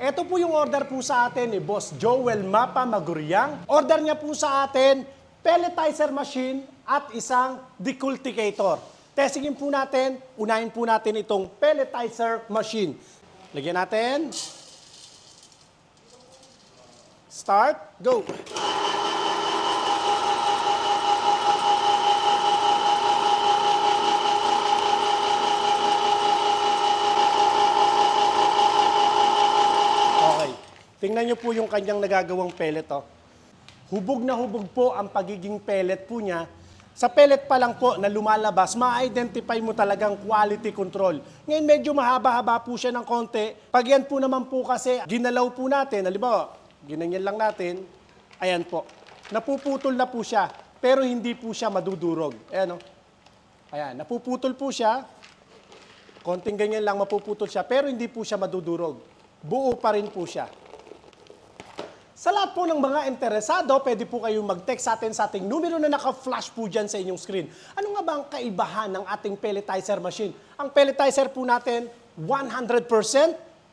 Ito po yung order po sa atin ni Boss Joel Mapa Maguriang. Order niya po sa atin, pelletizer machine at isang decultivator. Testingin po natin, unahin po natin itong pelletizer machine. Lagyan natin. Start, go! Tingnan nyo po yung kanyang nagagawang pellet. Oh. Hubog na hubog po ang pagiging pellet po niya. Sa pellet pa lang po na lumalabas, ma-identify mo talagang quality control. Ngayon medyo mahaba-haba po siya ng konti. Pag yan po naman po kasi ginalaw po natin, halimbawa, ginanyan lang natin, ayan po. Napuputol na po siya, pero hindi po siya madudurog. Ayan o. Ayan, napuputol po siya. Konting ganyan lang mapuputol siya, pero hindi po siya madudurog. Buo pa rin po siya. Sa lahat po ng mga interesado, pwede po kayong mag-text sa ating numero na naka-flash po dyan sa inyong screen. Ano nga ba ang kaibahan ng ating pelletizer machine? Ang pelletizer po natin, 100%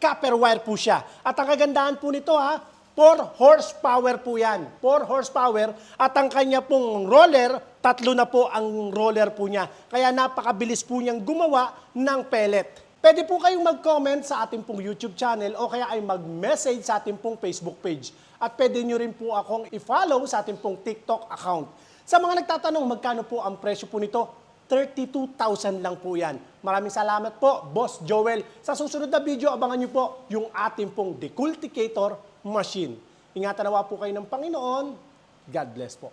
copper wire po siya. At ang kagandahan po nito 4 horsepower po yan. 4 horsepower at ang kanya pong roller, 3 na po ang roller po niya. Kaya napakabilis po niyang gumawa ng pellet. Pwede po kayong mag-comment sa ating pong YouTube channel o kaya ay mag-message sa ating pong Facebook page. At pwede nyo rin po akong i-follow sa ating pong TikTok account. Sa mga nagtatanong magkano po ang presyo po nito, 32,000 lang po yan. Maraming salamat po, Boss Joel. Sa susunod na video, abangan nyo po yung ating pong decultivator machine. Ingatan nawa po kayo ng Panginoon. God bless po.